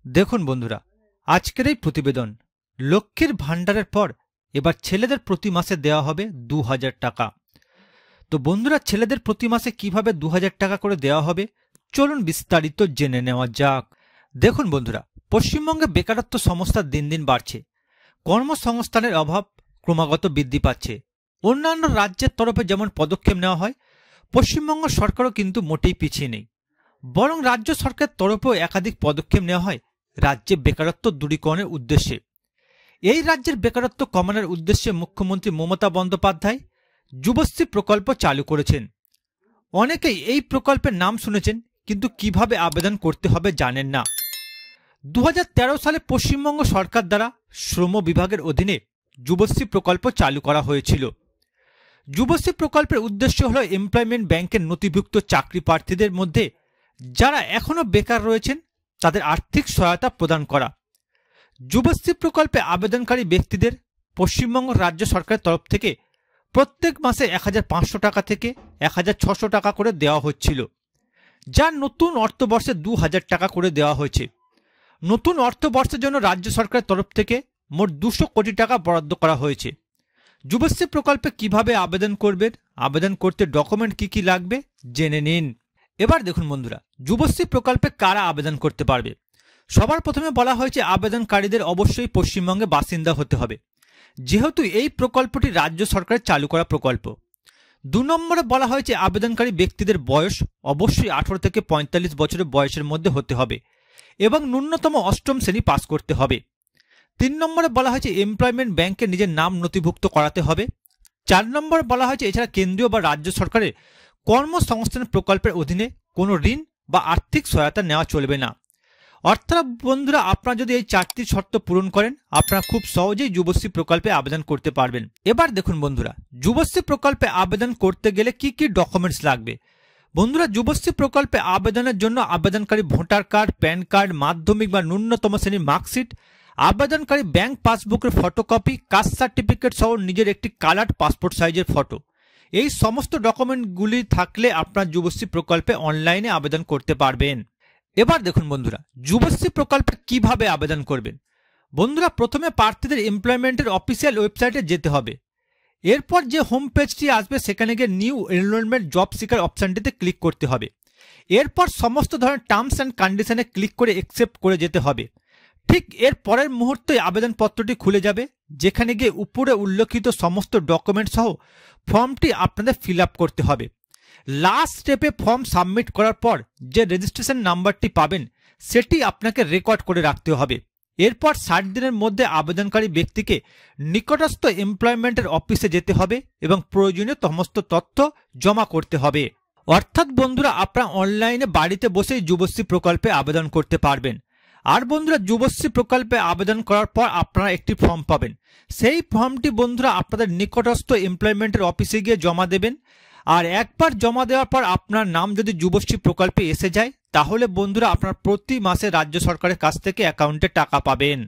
দেখুন বন্ধুরা, আজকের এই প্রতিবেদন লক্ষ্মীর ভান্ডারের পর এবার ছেলেদের প্রতি মাসে দেওয়া হবে 2000 টাকা। তো বন্ধুরা, ছেলেদের প্রতি মাসে কিভাবে 2000 টাকা করে দেওয়া হবে চলুন বিস্তারিত জেনে নেওয়া যাক। দেখুন বন্ধুরা, পশ্চিমবঙ্গে বেকারত্ব সমস্যা দিন দিন বাড়ছে, কর্মসংস্থানের অভাব ক্রমাগত বৃদ্ধি পাচ্ছে। অন্যান্য রাজ্যের তরফে যেমন পদক্ষেপ নেওয়া হয়, পশ্চিমবঙ্গ সরকারও কিন্তু মোটেই পিছিয়ে নেই, বরং রাজ্য সরকারের তরফেও একাধিক পদক্ষেপ নেওয়া হয় রাজ্যে বেকারত্ব দূরীকরণের উদ্দেশ্যে। এই রাজ্যের বেকারত্ব কমানোর উদ্দেশ্যে মুখ্যমন্ত্রী মমতা বন্দ্যোপাধ্যায় যুবশ্রী প্রকল্প চালু করেছেন। অনেকেই এই প্রকল্পের নাম শুনেছেন, কিন্তু কিভাবে আবেদন করতে হবে জানেন না। 2013 সালে পশ্চিমবঙ্গ সরকার দ্বারা শ্রম বিভাগের অধীনে যুবশ্রী প্রকল্প চালু করা হয়েছিল। যুবশ্রী প্রকল্পের উদ্দেশ্য হল এমপ্লয়মেন্ট ব্যাংকের নথিভুক্ত চাকরি প্রার্থীদের মধ্যে যারা এখনো বেকার রয়েছেন তাদের আর্থিক সহায়তা প্রদান করা। যুবশ্রী প্রকল্পে আবেদনকারী ব্যক্তিদের পশ্চিমবঙ্গ রাজ্য সরকারের তরফ থেকে প্রত্যেক মাসে 1500 টাকা থেকে 1600 টাকা করে দেওয়া হচ্ছিল, যা নতুন অর্থবর্ষে 2000 টাকা করে দেওয়া হয়েছে। নতুন অর্থবর্ষের জন্য রাজ্য সরকারের তরফ থেকে মোট 200 কোটি টাকা বরাদ্দ করা হয়েছে। যুবশ্রী প্রকল্পে কিভাবে আবেদন করবেন, আবেদন করতে ডকুমেন্ট কি লাগবে জেনে নিন। এবার দেখুন বন্ধুরা, যুবশ্রী প্রকল্পে কারা আবেদন করতে পারবে। সবার প্রথমে বলা হয়েছে আবেদনকারীদের অবশ্যই পশ্চিমবঙ্গে বাসিন্দা হতে হবে, যেহেতু এই প্রকল্পটি রাজ্য সরকারের চালু করা প্রকল্প। 2 নম্বরে বলা হয়েছে আবেদনকারী ব্যক্তিদের বয়স অবশ্যই 18 থেকে 45 বছরের বয়সের মধ্যে হতে হবে এবং ন্যূনতম 8ম শ্রেণী পাস করতে হবে। 3 নম্বরে বলা হয়েছে এমপ্লয়মেন্ট ব্যাংকে নিজের নাম নথিভুক্ত করাতে হবে। 4 নম্বরে বলা হয়েছে এছাড়া কেন্দ্রীয় বা রাজ্য সরকারের কর্মসংস্থান প্রকল্পের অধীনে কোনো ঋণ বা আর্থিক সহায়তা নেওয়া চলবে না। অর্থাৎ বন্ধুরা, আপনারা যদি এই 4টি শর্ত পূরণ করেন আপনারা খুব সহজেই যুবশ্রী প্রকল্পে আবেদন করতে পারবেন। এবার দেখুন বন্ধুরা, যুবশ্রী প্রকল্পে আবেদন করতে গেলে কি কি ডকুমেন্টস লাগবে। বন্ধুরা, যুবশ্রী প্রকল্পে আবেদনের জন্য আবেদনকারী ভোটার কার্ড, প্যান কার্ড, মাধ্যমিক বা ন্যূনতম শ্রেণীর মার্কশিট, আবেদনকারী ব্যাংক পাসবুকের ফটোকপি, কাস্ট সার্টিফিকেট সহ নিজের একটি কালার্ড পাসপোর্ট সাইজের ফটো, এই সমস্ত ডকুমেন্টগুলি থাকলে আপনার যুবশ্রী প্রকল্পে অনলাইনে আবেদন করতে পারবেন। এবার দেখুন বন্ধুরা, যুবশ্রী প্রকল্পে কিভাবে আবেদন করবেন। বন্ধুরা, প্রথমে প্রার্থীদের এমপ্লয়মেন্টের অফিসিয়াল ওয়েবসাইটে যেতে হবে। এরপর যে হোম পেজটি আসবে সেখানে গিয়ে নিউ এনরোলমেন্ট জব সিকার অপশানটিতে ক্লিক করতে হবে। এরপর সমস্ত ধরনের টার্মস অ্যান্ড কন্ডিশনে ক্লিক করে অ্যাকসেপ্ট করে যেতে হবে। ঠিক এর পরের মুহূর্তে আবেদনপত্রটি খুলে যাবে, যেখানে গিয়ে উপরে উল্লেখিত সমস্ত ডকুমেন্ট সহ ফর্মটি আপনাদের ফিল আপ করতে হবে। লাস্ট স্টেপে ফর্ম সাবমিট করার পর যে রেজিস্ট্রেশন নাম্বারটি পাবেন সেটি আপনাকে রেকর্ড করে রাখতে হবে। এরপর 60 দিনের মধ্যে আবেদনকারী ব্যক্তিকে নিকটস্থ এমপ্লয়মেন্টের অফিসে যেতে হবে এবং প্রয়োজনীয় সমস্ত তথ্য জমা করতে হবে। অর্থাৎ বন্ধুরা, আপনারা অনলাইনে বাড়িতে বসেই যুবশ্রী প্রকল্পে আবেদন করতে পারবেন। আর বন্ধুরা, যুবশ্রী প্রকল্পে আবেদন করার পর আপনারা একটি ফর্ম পাবেন। সেই ফর্মটি বন্ধুরা আপনাদের নিকটস্থ এমপ্লয়মেন্টের অফিসে গিয়ে জমা দেবেন। আর একবার জমা দেওয়ার পর আপনার নাম যদি যুবশ্রী প্রকল্পে এসে যায়, তাহলে বন্ধুরা আপনার প্রতি মাসে রাজ্য সরকারের কাছ থেকে অ্যাকাউন্টে টাকা পাবেন।